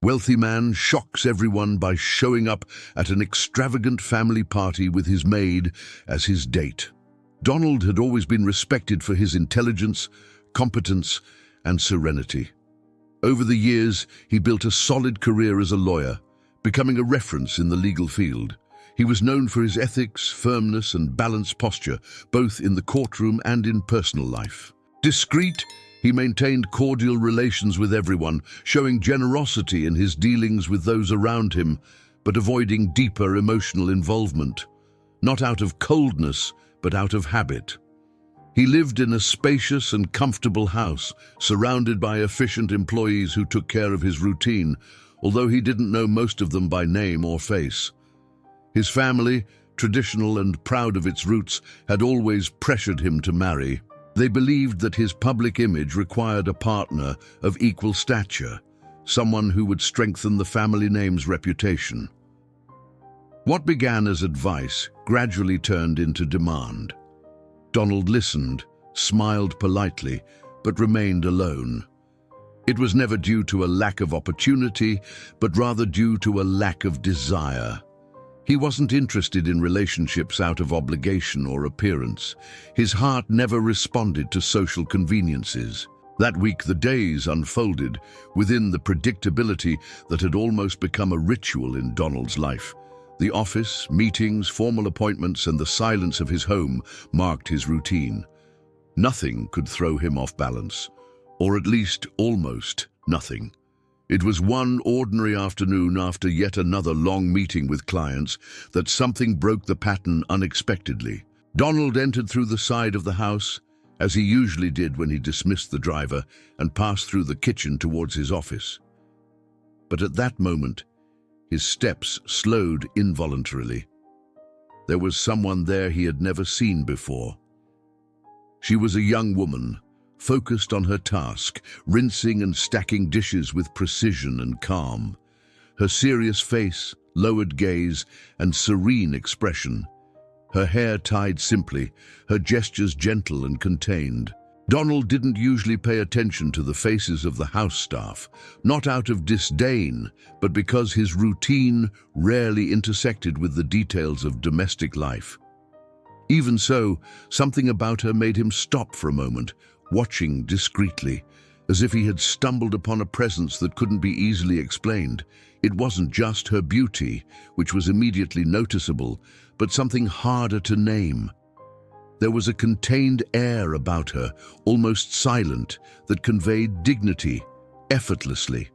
Wealthy man shocks everyone by showing up at an extravagant family party with his maid as his date. Donald had always been respected for his intelligence, competence, and serenity. Over the years, he built a solid career as a lawyer, becoming a reference in the legal field. He was known for his ethics, firmness, and balanced posture, both in the courtroom and in personal life. Discreet, he maintained cordial relations with everyone, showing generosity in his dealings with those around him, but avoiding deeper emotional involvement, not out of coldness, but out of habit. He lived in a spacious and comfortable house, surrounded by efficient employees who took care of his routine, although he didn't know most of them by name or face. His family, traditional and proud of its roots, had always pressured him to marry. They believed that his public image required a partner of equal stature, someone who would strengthen the family name's reputation. What began as advice gradually turned into demand. Donald listened, smiled politely, but remained alone. It was never due to a lack of opportunity, but rather due to a lack of desire. He wasn't interested in relationships out of obligation or appearance. His heart never responded to social conveniences. That week, the days unfolded within the predictability that had almost become a ritual in Donald's life. The office, meetings, formal appointments, and the silence of his home marked his routine. Nothing could throw him off balance, or at least almost nothing. It was one ordinary afternoon after yet another long meeting with clients that something broke the pattern unexpectedly. Donald entered through the side of the house, as he usually did when he dismissed the driver, and passed through the kitchen towards his office. But at that moment, his steps slowed involuntarily. There was someone there he had never seen before. She was a young woman, focused on her task, rinsing and stacking dishes with precision and calm. Her serious face, lowered gaze, and serene expression. Her hair tied simply, her gestures gentle and contained. Donald didn't usually pay attention to the faces of the house staff, not out of disdain, but because his routine rarely intersected with the details of domestic life. Even so, something about her made him stop for a moment, watching discreetly, as if he had stumbled upon a presence that couldn't be easily explained. It wasn't just her beauty, which was immediately noticeable, but something harder to name. There was a contained air about her, almost silent, that conveyed dignity, effortlessly.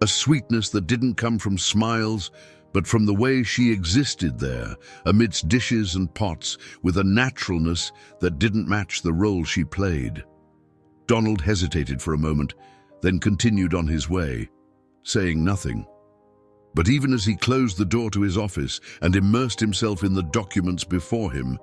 A sweetness that didn't come from smiles, but from the way she existed there, amidst dishes and pots, with a naturalness that didn't match the role she played. Donald hesitated for a moment, then continued on his way, saying nothing. But even as he closed the door to his office and immersed himself in the documents before him,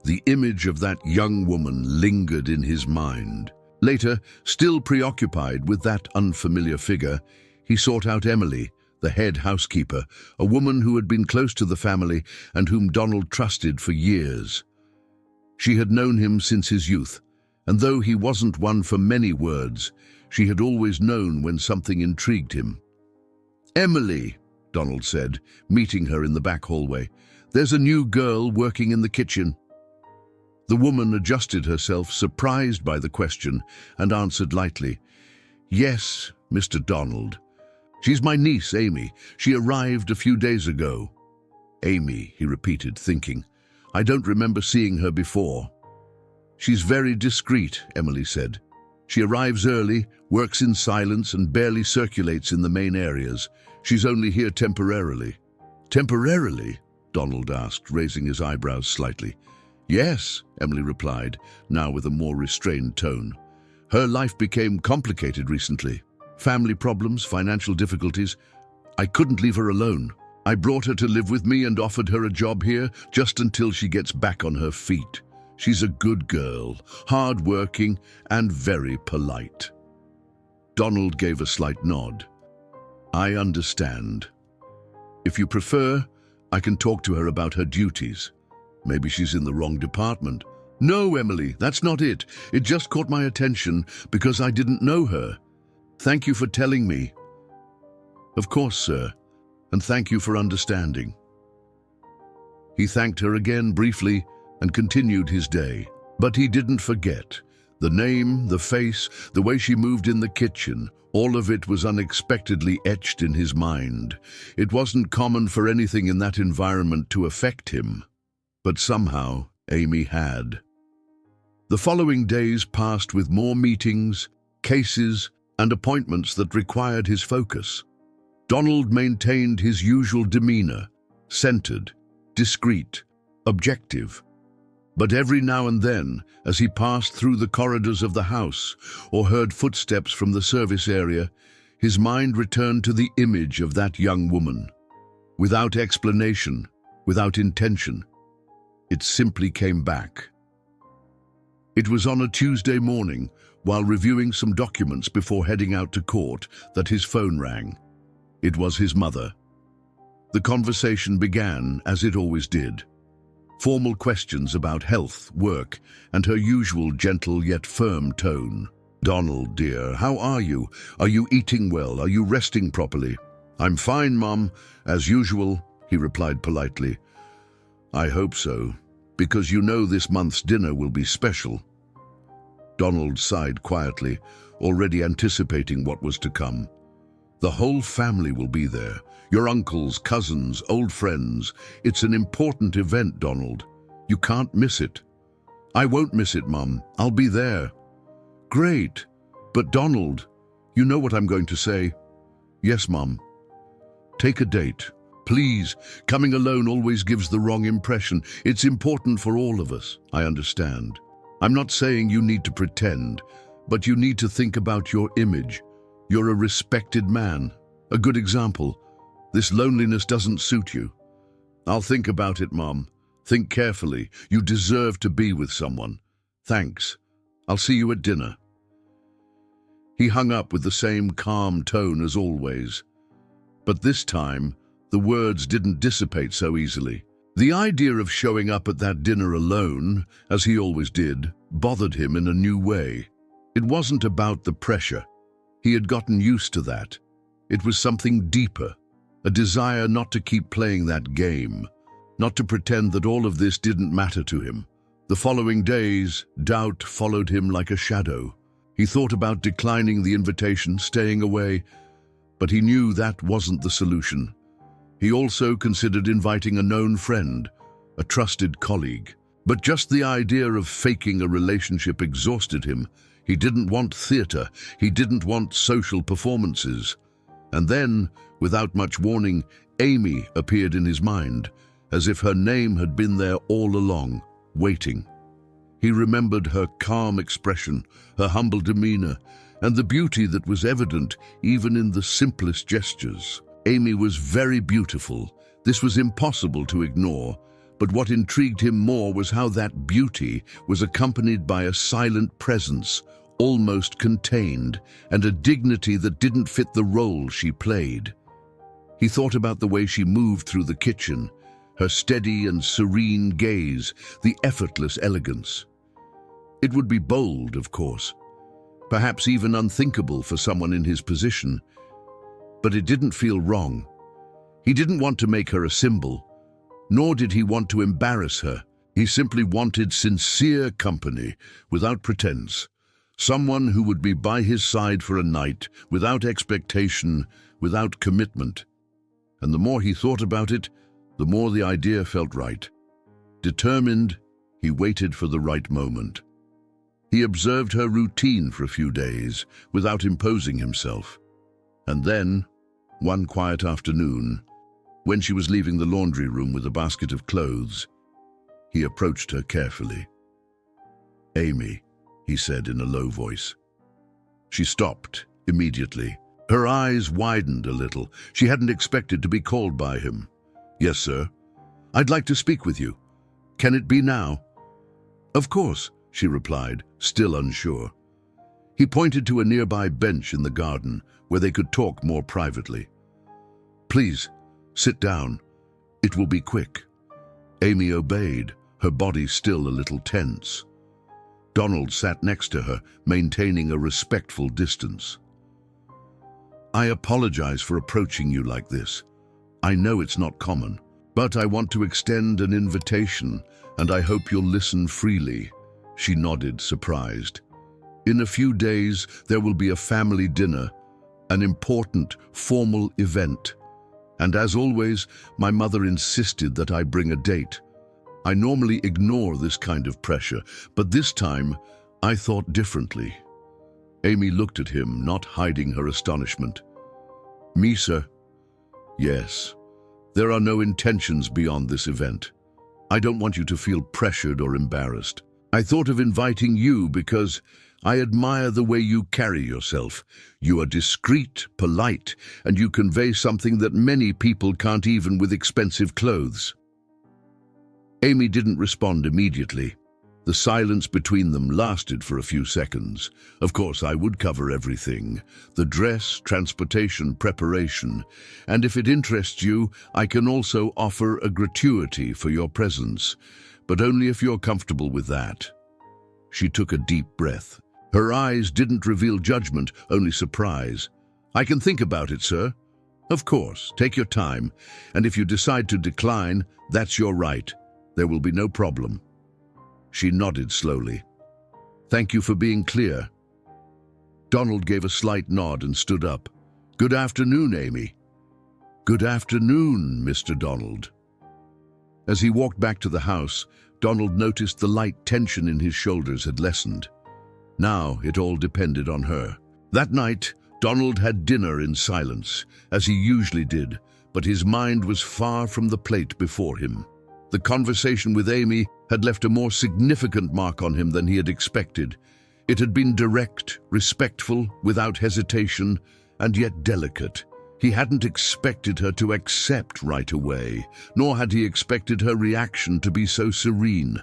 the image of that young woman lingered in his mind. Later, still preoccupied with that unfamiliar figure, he sought out Emily, the head housekeeper, a woman who had been close to the family and whom Donald trusted for years. She had known him since his youth, and though he wasn't one for many words, she had always known when something intrigued him. "Emily," Donald said, meeting her in the back hallway, "there's a new girl working in the kitchen." The woman adjusted herself, surprised by the question, and answered lightly, "Yes, Mr. Donald. She's my niece, Amy. She arrived a few days ago." "Amy," he repeated, thinking. "I don't remember seeing her before." "She's very discreet," Emily said. "She arrives early, works in silence, and barely circulates in the main areas. She's only here temporarily." "Temporarily?" Donald asked, raising his eyebrows slightly. "Yes," Emily replied, now with a more restrained tone. "Her life became complicated recently. Family problems, financial difficulties. I couldn't leave her alone. I brought her to live with me and offered her a job here just until she gets back on her feet. She's a good girl, hard-working, and very polite." Donald gave a slight nod. "I understand. If you prefer, I can talk to her about her duties. Maybe she's in the wrong department." "No, Emily, that's not it. It just caught my attention because I didn't know her. Thank you for telling me." "Of course, sir, and thank you for understanding." He thanked her again briefly and continued his day. But he didn't forget. The name, the face, the way she moved in the kitchen, all of it was unexpectedly etched in his mind. It wasn't common for anything in that environment to affect him. But somehow, Amy had. The following days passed with more meetings, cases, and appointments that required his focus. Donald maintained his usual demeanor, centered, discreet, objective. But every now and then, as he passed through the corridors of the house or heard footsteps from the service area, his mind returned to the image of that young woman. Without explanation, without intention, it simply came back. It was on a Tuesday morning, while reviewing some documents before heading out to court, that his phone rang. It was his mother. The conversation began as it always did. Formal questions about health, work, and her usual gentle yet firm tone. "Donald, dear, how are you? Are you eating well? Are you resting properly?" "I'm fine, Mom, as usual," he replied politely. "I hope so, because you know this month's dinner will be special." Donald sighed quietly, already anticipating what was to come. "The whole family will be there. Your uncles, cousins, old friends. It's an important event, Donald. You can't miss it." "I won't miss it, Mum. I'll be there." "Great. But Donald, you know what I'm going to say." "Yes, Mum." "Take a date. Please. Coming alone always gives the wrong impression. It's important for all of us. I understand. I'm not saying you need to pretend, but you need to think about your image. You're a respected man. A good example. This loneliness doesn't suit you." "I'll think about it, Mom. Think carefully. You deserve to be with someone. Thanks. I'll see you at dinner." He hung up with the same calm tone as always. But this time, the words didn't dissipate so easily. The idea of showing up at that dinner alone, as he always did, bothered him in a new way. It wasn't about the pressure. He had gotten used to that. It was something deeper. A desire not to keep playing that game, not to pretend that all of this didn't matter to him. The following days, doubt followed him like a shadow. He thought about declining the invitation, staying away, but he knew that wasn't the solution. He also considered inviting a known friend, a trusted colleague. But just the idea of faking a relationship exhausted him. He didn't want theater. He didn't want social performances. And then, without much warning, Amy appeared in his mind, as if her name had been there all along, waiting. He remembered her calm expression, her humble demeanor, and the beauty that was evident even in the simplest gestures. Amy was very beautiful. This was impossible to ignore, but what intrigued him more was how that beauty was accompanied by a silent presence, almost contained, and a dignity that didn't fit the role she played. He thought about the way she moved through the kitchen, her steady and serene gaze, the effortless elegance. It would be bold, of course, perhaps even unthinkable for someone in his position, but it didn't feel wrong. He didn't want to make her a symbol, nor did he want to embarrass her. He simply wanted sincere company, without pretense. Someone who would be by his side for a night, without expectation, without commitment. And the more he thought about it, the more the idea felt right. Determined, he waited for the right moment. He observed her routine for a few days, without imposing himself. And then, one quiet afternoon, when she was leaving the laundry room with a basket of clothes, he approached her carefully. "Amy," he said in a low voice. She stopped immediately. Her eyes widened a little. She hadn't expected to be called by him. "Yes, sir. I'd like to speak with you. Can it be now?" "Of course," she replied, still unsure. He pointed to a nearby bench in the garden where they could talk more privately. "Please, sit down. It will be quick." Amy obeyed, her body still a little tense. Donald sat next to her, maintaining a respectful distance. I apologize for approaching you like this. I know it's not common, but I want to extend an invitation, and I hope you'll listen freely." She nodded, surprised. "In a few days, there will be a family dinner, an important, formal event. And as always, my mother insisted that I bring a date. I normally ignore this kind of pressure, but this time, I thought differently." Amy looked at him, not hiding her astonishment. "Me, sir?" "Yes. There are no intentions beyond this event. I don't want you to feel pressured or embarrassed. I thought of inviting you because I admire the way you carry yourself. You are discreet, polite, and you convey something that many people can't even with expensive clothes." Amy didn't respond immediately. The silence between them lasted for a few seconds. "Of course, I would cover everything. The dress, transportation, preparation. And if it interests you, I can also offer a gratuity for your presence, but only if you're comfortable with that." She took a deep breath. Her eyes didn't reveal judgment, only surprise. "I can think about it, sir." "Of course, take your time. And if you decide to decline, that's your right. There will be no problem." She nodded slowly. "Thank you for being clear." Donald gave a slight nod and stood up. "Good afternoon, Amy." "Good afternoon, Mr. Donald." As he walked back to the house, Donald noticed the light tension in his shoulders had lessened. Now it all depended on her. That night, Donald had dinner in silence, as he usually did, but his mind was far from the plate before him. The conversation with Amy had left a more significant mark on him than he had expected. It had been direct, respectful, without hesitation, and yet delicate. He hadn't expected her to accept right away, nor had he expected her reaction to be so serene.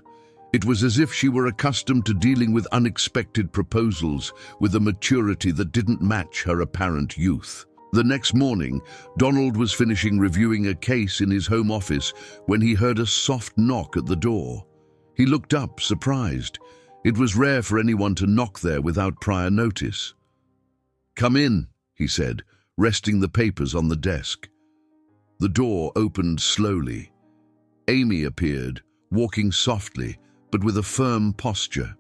It was as if she were accustomed to dealing with unexpected proposals with a maturity that didn't match her apparent youth. The next morning, Donald was finishing reviewing a case in his home office when he heard a soft knock at the door. He looked up, surprised. It was rare for anyone to knock there without prior notice. "Come in," he said, resting the papers on the desk. The door opened slowly. Amy appeared, walking softly, but with a firm posture.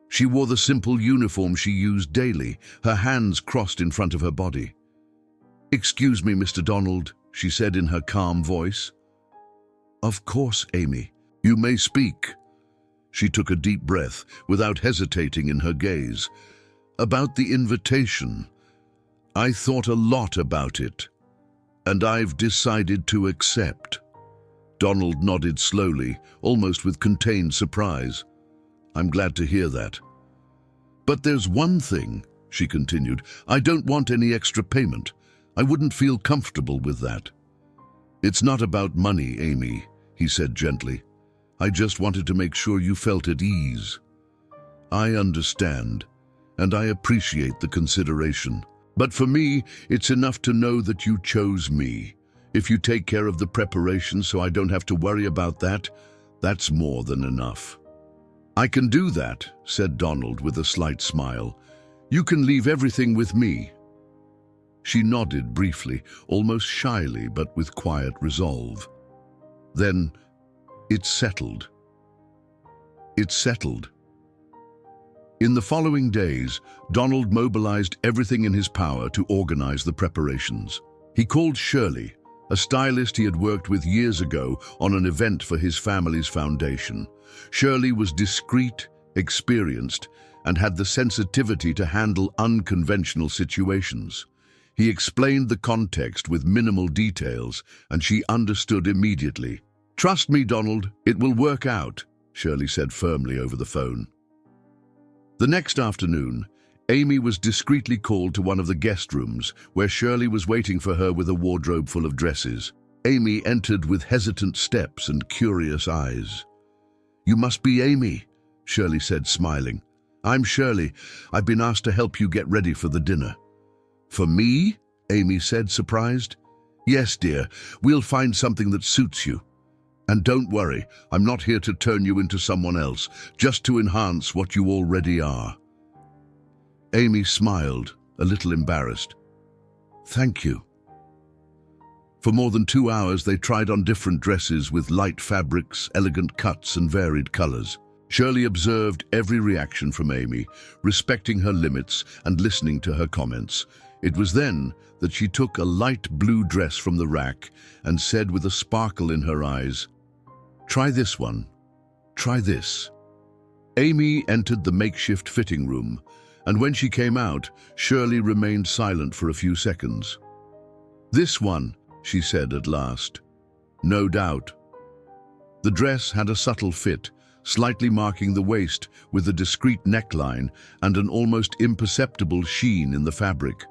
She wore the simple uniform she used daily, her hands crossed in front of her body. "Excuse me, Mr. Donald," she said in her calm voice. "Of course, Amy. You may speak." She took a deep breath, without hesitating in her gaze. "About the invitation. I thought a lot about it, and I've decided to accept." Donald nodded slowly, almost with contained surprise. "I'm glad to hear that. But there's one thing," she continued. "I don't want any extra payment. I wouldn't feel comfortable with that." "It's not about money, Amy," he said gently. "I just wanted to make sure you felt at ease. I understand, and I appreciate the consideration. But for me, it's enough to know that you chose me. If you take care of the preparation so I don't have to worry about that, that's more than enough." "I can do that," said Donald with a slight smile. "You can leave everything with me." She nodded briefly, almost shyly, but with quiet resolve. Then, "It's settled." It's settled. In the following days, Donald mobilized everything in his power to organize the preparations. He called Shirley, a stylist he had worked with years ago on an event for his family's foundation. Shirley was discreet, experienced, and had the sensitivity to handle unconventional situations. He explained the context with minimal details, and she understood immediately. "Trust me, Donald, it will work out," Shirley said firmly over the phone. The next afternoon, Amy was discreetly called to one of the guest rooms, where Shirley was waiting for her with a wardrobe full of dresses. Amy entered with hesitant steps and curious eyes. "You must be Amy," Shirley said, smiling. "I'm Shirley. I've been asked to help you get ready for the dinner." "For me?" Amy said, surprised. "Yes, dear. We'll find something that suits you. And don't worry, I'm not here to turn you into someone else, just to enhance what you already are." Amy smiled, a little embarrassed. Thank you. For more than 2 hours, they tried on different dresses with light fabrics, elegant cuts, and varied colors. Shirley observed every reaction from Amy, respecting her limits and listening to her comments. It was then that she took a light blue dress from the rack and said with a sparkle in her eyes, "Try this one. Try this." Amy entered the makeshift fitting room, and when she came out, Shirley remained silent for a few seconds. "This one," she said at last. "No doubt." The dress had a subtle fit, slightly marking the waist with a discreet neckline and an almost imperceptible sheen in the fabric.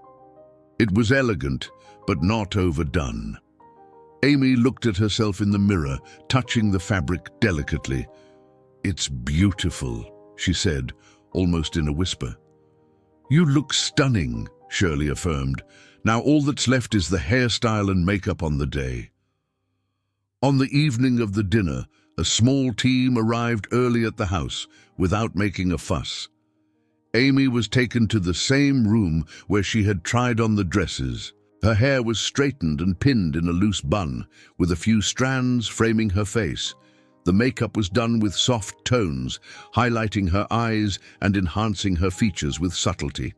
It was elegant, but not overdone. Amy looked at herself in the mirror, touching the fabric delicately. "It's beautiful," she said, almost in a whisper. "You look stunning," Shirley affirmed. "Now all that's left is the hairstyle and makeup on the day." On the evening of the dinner, a small team arrived early at the house without making a fuss. Amy was taken to the same room where she had tried on the dresses. Her hair was straightened and pinned in a loose bun, with a few strands framing her face. The makeup was done with soft tones, highlighting her eyes and enhancing her features with subtlety.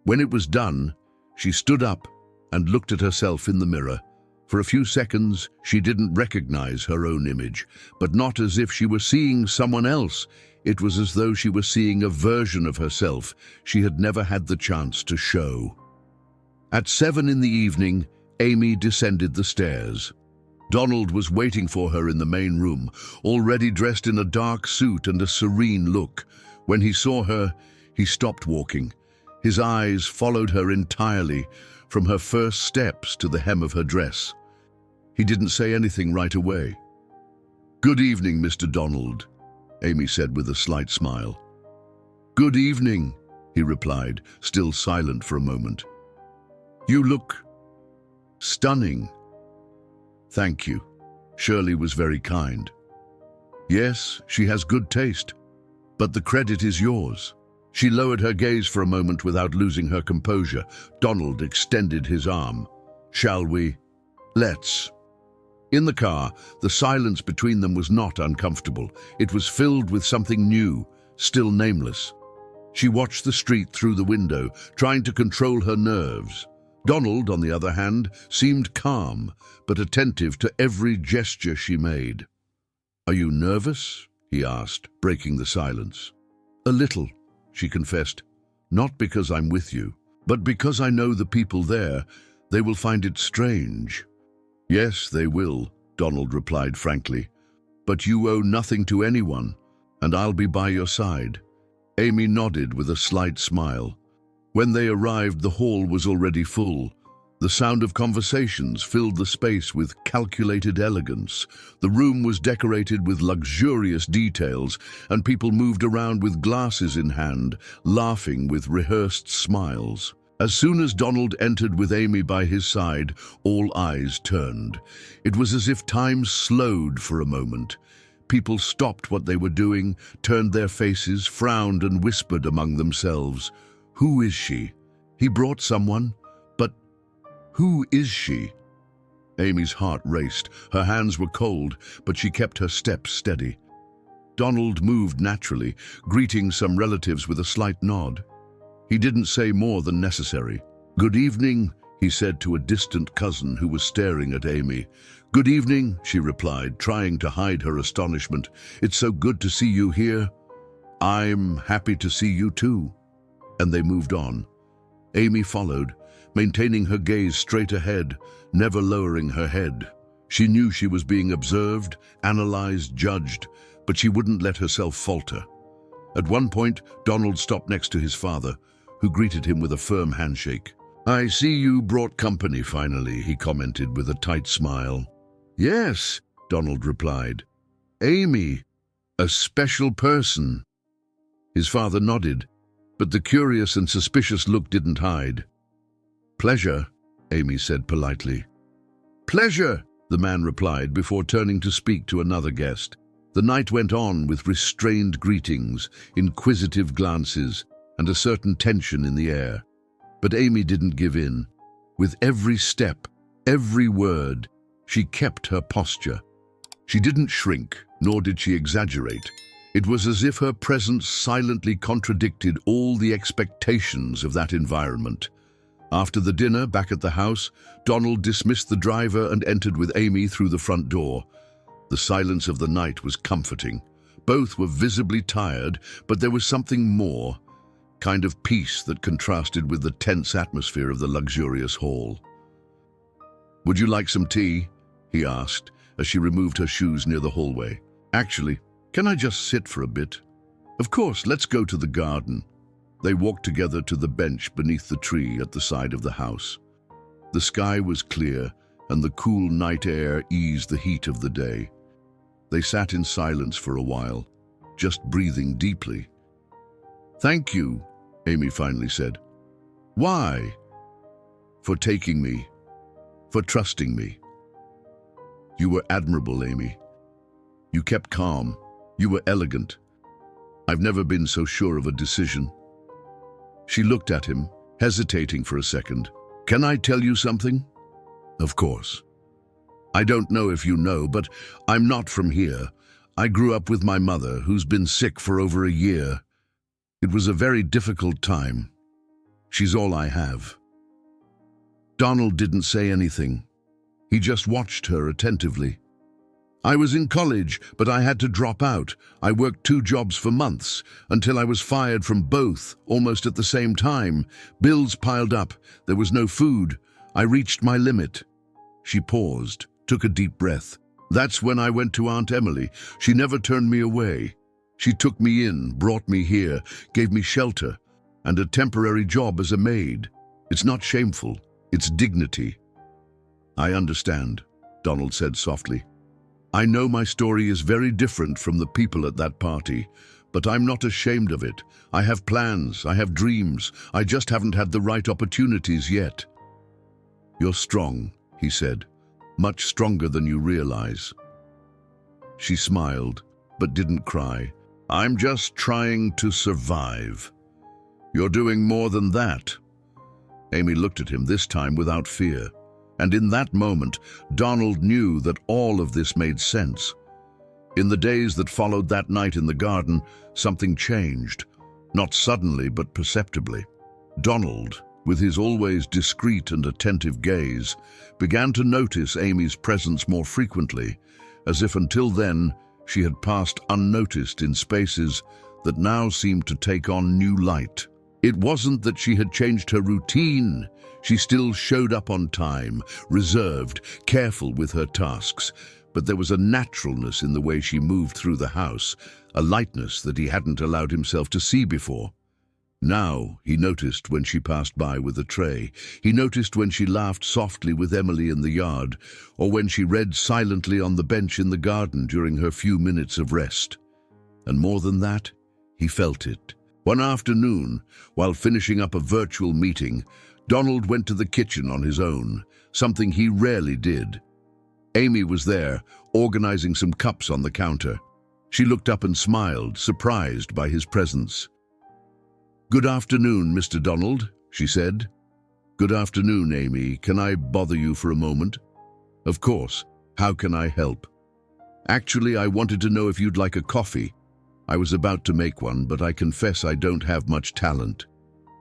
When it was done, she stood up and looked at herself in the mirror. For a few seconds, she didn't recognize her own image, but not as if she were seeing someone else. It was as though she were seeing a version of herself she had never had the chance to show. At 7 in the evening, Amy descended the stairs. Donald was waiting for her in the main room, already dressed in a dark suit and a serene look. When he saw her, he stopped walking. His eyes followed her entirely, from her first steps to the hem of her dress. He didn't say anything right away. "Good evening, Mr. Donald," Amy said with a slight smile. "Good evening," he replied, still silent for a moment. "You look stunning." "Thank you." Shirley was very kind. "Yes, she has good taste, but the credit is yours." She lowered her gaze for a moment without losing her composure. Donald extended his arm. "Shall we? Let's." In the car, the silence between them was not uncomfortable. It was filled with something new, still nameless. She watched the street through the window, trying to control her nerves. Donald, on the other hand, seemed calm, but attentive to every gesture she made. "Are you nervous?" he asked, breaking the silence. "A little," she confessed. "Not because I'm with you, but because I know the people there. They will find it strange." "Yes, they will," Donald replied frankly. "But you owe nothing to anyone, and I'll be by your side." Amy nodded with a slight smile. When they arrived, the hall was already full. The sound of conversations filled the space with calculated elegance. The room was decorated with luxurious details, and people moved around with glasses in hand, laughing with rehearsed smiles. As soon as Donald entered with Amy by his side, all eyes turned. It was as if time slowed for a moment. People stopped what they were doing, turned their faces, frowned, and whispered among themselves. "Who is she? He brought someone? But who is she?" Amy's heart raced. Her hands were cold, but she kept her steps steady. Donald moved naturally, greeting some relatives with a slight nod. He didn't say more than necessary. "Good evening," he said to a distant cousin who was staring at Amy. "Good evening," she replied, trying to hide her astonishment. "It's so good to see you here." "I'm happy to see you too." And they moved on. Amy followed, maintaining her gaze straight ahead, never lowering her head. She knew she was being observed, analyzed, judged, but she wouldn't let herself falter. At one point, Donald stopped next to his father, who greeted him with a firm handshake. "I see you brought company finally," he commented with a tight smile. "Yes," Donald replied. "Amy, a special person." His father nodded, but the curious and suspicious look didn't hide. "Pleasure," Amy said politely. "Pleasure," the man replied before turning to speak to another guest. The night went on with restrained greetings, inquisitive glances, and a certain tension in the air. But Amy didn't give in. With every step, every word, she kept her posture. She didn't shrink, nor did she exaggerate. It was as if her presence silently contradicted all the expectations of that environment. After the dinner, back at the house, Donald dismissed the driver and entered with Amy through the front door. The silence of the night was comforting. Both were visibly tired, but there was something more, kind of peace that contrasted with the tense atmosphere of the luxurious hall. "Would you like some tea?" he asked, as she removed her shoes near the hallway. "Actually, can I just sit for a bit?" "Of course, let's go to the garden." They walked together to the bench beneath the tree at the side of the house. The sky was clear, and the cool night air eased the heat of the day. They sat in silence for a while, just breathing deeply. "Thank you," Amy finally said. "Why?" "For taking me, for trusting me." "You were admirable, Amy. You kept calm. You were elegant. I've never been so sure of a decision." She looked at him, hesitating for a second. "Can I tell you something?" "Of course." "I don't know if you know, but I'm not from here. I grew up with my mother, who's been sick for over a year. It was a very difficult time. She's all I have." Donald didn't say anything. He just watched her attentively. "I was in college, but I had to drop out. I worked 2 jobs for months, until I was fired from both, almost at the same time. Bills piled up. There was no food. I reached my limit." She paused, took a deep breath. "That's when I went to Aunt Emily. She never turned me away. She took me in, brought me here, gave me shelter, and a temporary job as a maid. It's not shameful. It's dignity." "I understand," Donald said softly. "I know my story is very different from the people at that party, but I'm not ashamed of it. I have plans, I have dreams. I just haven't had the right opportunities yet." "You're strong," he said, "much stronger than you realize." She smiled, but didn't cry. "I'm just trying to survive." "You're doing more than that." Amy looked at him, this time without fear. And in that moment, Donald knew that all of this made sense. In the days that followed that night in the garden, something changed. Not suddenly, but perceptibly. Donald, with his always discreet and attentive gaze, began to notice Amy's presence more frequently, as if until then she had passed unnoticed in spaces that now seemed to take on new light. It wasn't that she had changed her routine. She still showed up on time, reserved, careful with her tasks, but there was a naturalness in the way she moved through the house, a lightness that he hadn't allowed himself to see before. Now he noticed when she passed by with a tray. He noticed when she laughed softly with Emily in the yard, or when she read silently on the bench in the garden during her few minutes of rest. And more than that, he felt it. One afternoon, while finishing up a virtual meeting, Donald went to the kitchen on his own, something he rarely did. Amy was there, organizing some cups on the counter. She looked up and smiled, surprised by his presence. "Good afternoon, Mr. Donald," she said. "Good afternoon, Amy. Can I bother you for a moment?" "Of course. How can I help?" "Actually, I wanted to know if you'd like a coffee. I was about to make one, but I confess I don't have much talent."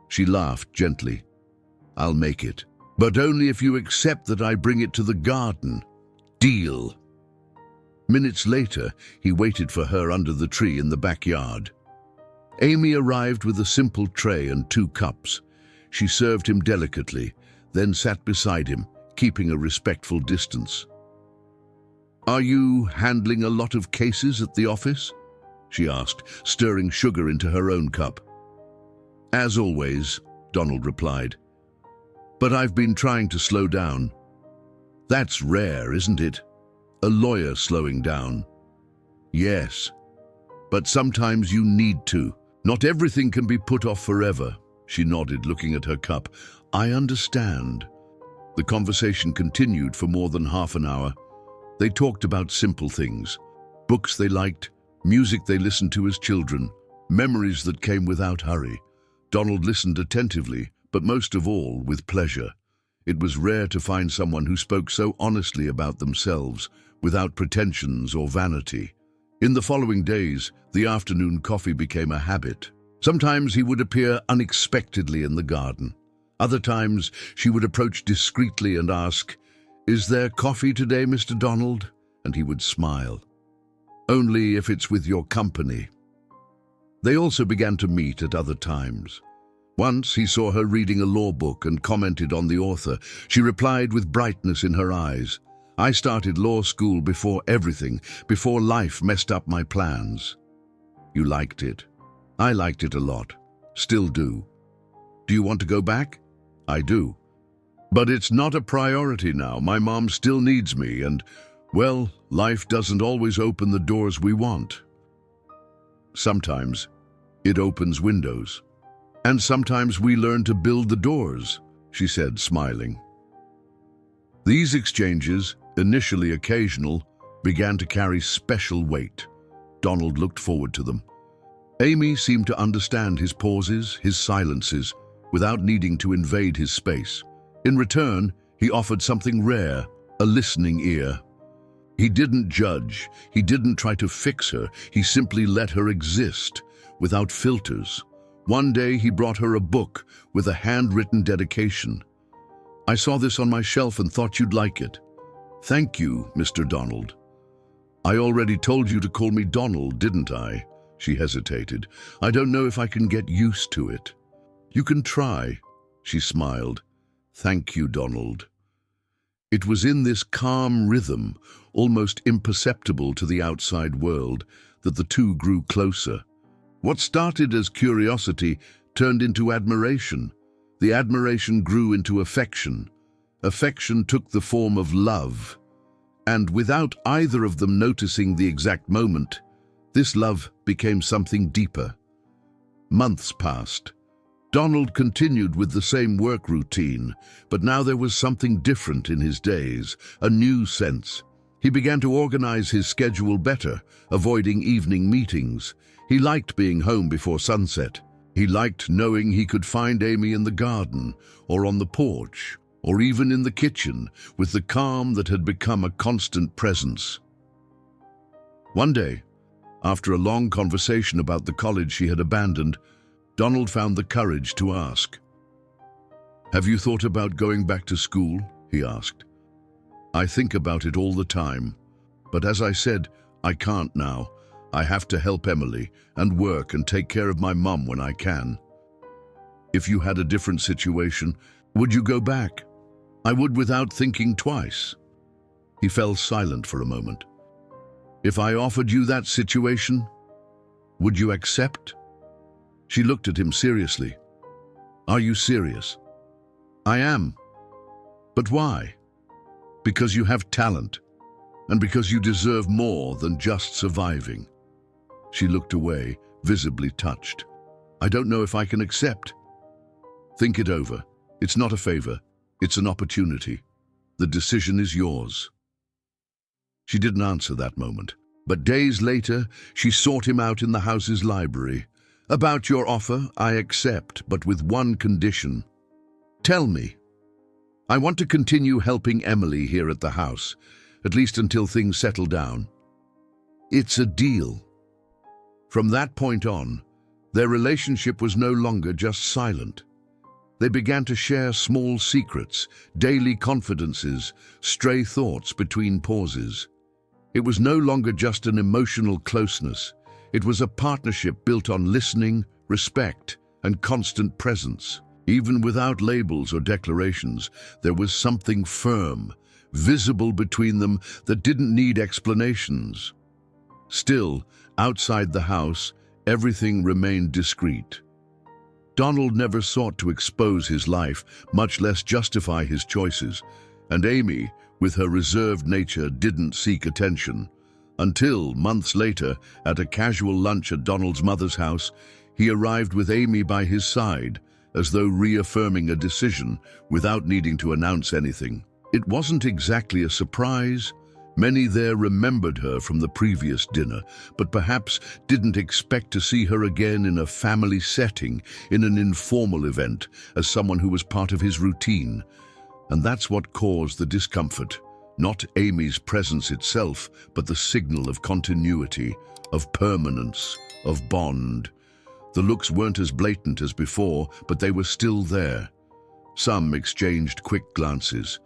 She laughed gently. "I'll make it, but only if you accept that I bring it to the garden. Deal." Minutes later, he waited for her under the tree in the backyard. Amy arrived with a simple tray and 2 cups. She served him delicately, then sat beside him, keeping a respectful distance. "Are you handling a lot of cases at the office?" she asked, stirring sugar into her own cup. "As always," Donald replied. "But I've been trying to slow down." "That's rare, isn't it? A lawyer slowing down." "Yes, but sometimes you need to. Not everything can be put off forever." She nodded, looking at her cup. "I understand." The conversation continued for more than half an hour. They talked about simple things, books they liked, music they listened to as children, memories that came without hurry. Donald listened attentively, but most of all with pleasure. It was rare to find someone who spoke so honestly about themselves, without pretensions or vanity. In the following days, the afternoon coffee became a habit. Sometimes he would appear unexpectedly in the garden. Other times, she would approach discreetly and ask, "Is there coffee today, Mr. Donald?" And he would smile. "Only if it's with your company." They also began to meet at other times. Once he saw her reading a law book and commented on the author. She replied with brightness in her eyes, "I started law school before everything, before life messed up my plans." "You liked it." "I liked it a lot. Still do." "Do you want to go back?" "I do. But it's not a priority now. My mom still needs me and, well, life doesn't always open the doors we want. Sometimes it opens windows. And sometimes we learn to build the doors," she said, smiling. These exchanges, initially occasional, began to carry special weight. Donald looked forward to them. Amy seemed to understand his pauses, his silences, without needing to invade his space. In return, he offered something rare, a listening ear. He didn't judge, he didn't try to fix her, he simply let her exist, without filters. One day he brought her a book with a handwritten dedication. "I saw this on my shelf and thought you'd like it." "Thank you, Mr. Donald." "I already told you to call me Donald, didn't I?" She hesitated. "I don't know if I can get used to it." "You can try," she smiled. "Thank you, Donald." It was in this calm rhythm, almost imperceptible to the outside world, that the two grew closer. What started as curiosity turned into admiration. The admiration grew into affection. Affection took the form of love. And without either of them noticing the exact moment, this love became something deeper. Months passed. Donald continued with the same work routine, but now there was something different in his days, a new sense. He began to organize his schedule better, avoiding evening meetings. He liked being home before sunset. He liked knowing he could find Amy in the garden, or on the porch, or even in the kitchen, with the calm that had become a constant presence. One day, after a long conversation about the college she had abandoned, Donald found the courage to ask. "Have you thought about going back to school?" he asked. "I think about it all the time. But as I said, I can't now. I have to help Emily and work and take care of my mum when I can." "If you had a different situation, would you go back?" "I would without thinking twice." He fell silent for a moment. "If I offered you that situation, would you accept?" She looked at him seriously. "Are you serious?" "I am." "But why?" "Because you have talent, and because you deserve more than just surviving." She looked away, visibly touched. "I don't know if I can accept." "Think it over. It's not a favor. It's an opportunity. The decision is yours." She didn't answer that moment, but days later, she sought him out in the house's library. "About your offer, I accept, but with one condition." "Tell me." "I want to continue helping Emily here at the house, at least until things settle down." "It's a deal." From that point on, their relationship was no longer just silent. They began to share small secrets, daily confidences, stray thoughts between pauses. It was no longer just an emotional closeness. It was a partnership built on listening, respect, and constant presence. Even without labels or declarations, there was something firm, visible between them that didn't need explanations. Still, outside the house, everything remained discreet. Donald never sought to expose his life, much less justify his choices, and Amy, with her reserved nature, didn't seek attention. Until, months later, at a casual lunch at Donald's mother's house, he arrived with Amy by his side, as though reaffirming a decision without needing to announce anything. It wasn't exactly a surprise. Many there remembered her from the previous dinner, but perhaps didn't expect to see her again in a family setting, in an informal event, as someone who was part of his routine. And that's what caused the discomfort. Not Amy's presence itself, but the signal of continuity, of permanence, of bond. The looks weren't as blatant as before, but they were still there. Some exchanged quick glances.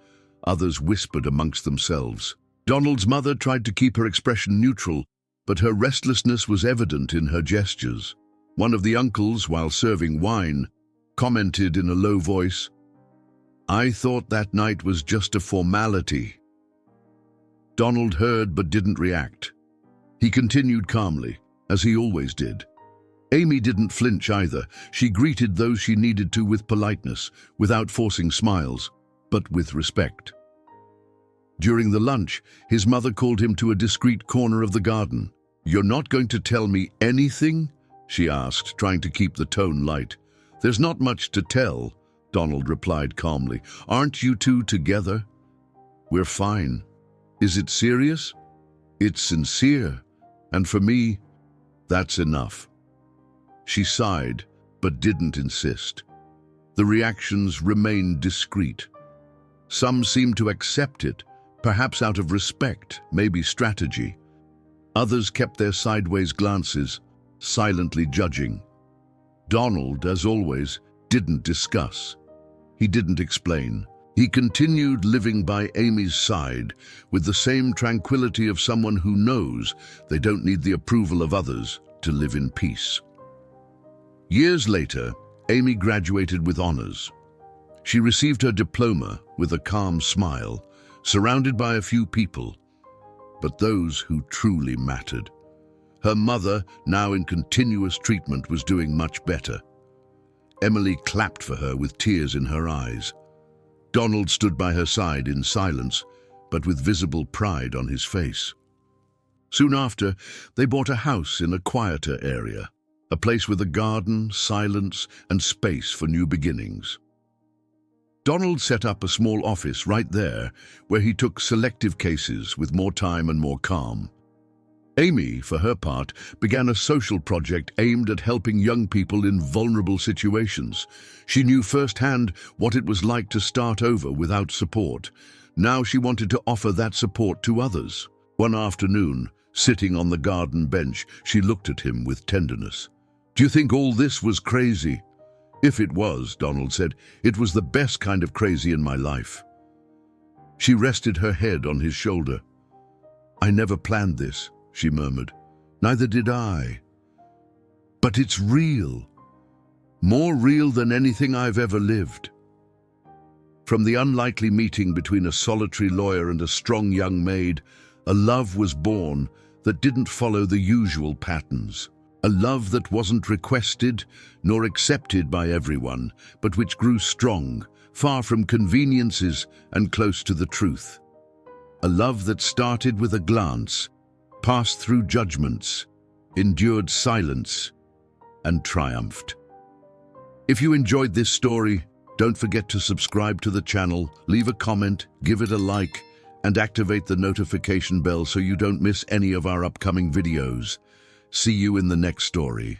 Others whispered amongst themselves. Donald's mother tried to keep her expression neutral, but her restlessness was evident in her gestures. One of the uncles, while serving wine, commented in a low voice, "I thought that night was just a formality." Donald heard but didn't react. He continued calmly, as he always did. Amy didn't flinch either. She greeted those she needed to with politeness, without forcing smiles, but with respect. During the lunch, his mother called him to a discreet corner of the garden. "You're not going to tell me anything?" she asked, trying to keep the tone light. "There's not much to tell," Donald replied calmly. "Aren't you two together?" "We're fine." "Is it serious?" "It's sincere. And for me, that's enough." She sighed, but didn't insist. The reactions remained discreet. Some seemed to accept it, perhaps out of respect, maybe strategy. Others kept their sideways glances, silently judging. Donald, as always, didn't discuss. He didn't explain. He continued living by Amy's side with the same tranquility of someone who knows they don't need the approval of others to live in peace. Years later, Amy graduated with honors. She received her diploma with a calm smile, surrounded by a few people, but those who truly mattered. Her mother, now in continuous treatment, was doing much better. Emily clapped for her with tears in her eyes. Donald stood by her side in silence, but with visible pride on his face. Soon after, they bought a house in a quieter area, a place with a garden, silence, and space for new beginnings. Donald set up a small office right there, where he took selective cases with more time and more calm. Amy, for her part, began a social project aimed at helping young people in vulnerable situations. She knew firsthand what it was like to start over without support. Now she wanted to offer that support to others. One afternoon, sitting on the garden bench, she looked at him with tenderness. "Do you think all this was crazy?" "If it was," Donald said, "it was the best kind of crazy in my life." She rested her head on his shoulder. "I never planned this," she murmured. "Neither did I. But it's real. More real than anything I've ever lived." From the unlikely meeting between a solitary lawyer and a strong young maid, a love was born that didn't follow the usual patterns. A love that wasn't requested nor accepted by everyone, but which grew strong, far from conveniences and close to the truth. A love that started with a glance, passed through judgments, endured silence, and triumphed. If you enjoyed this story, don't forget to subscribe to the channel, leave a comment, give it a like, and activate the notification bell so you don't miss any of our upcoming videos. See you in the next story.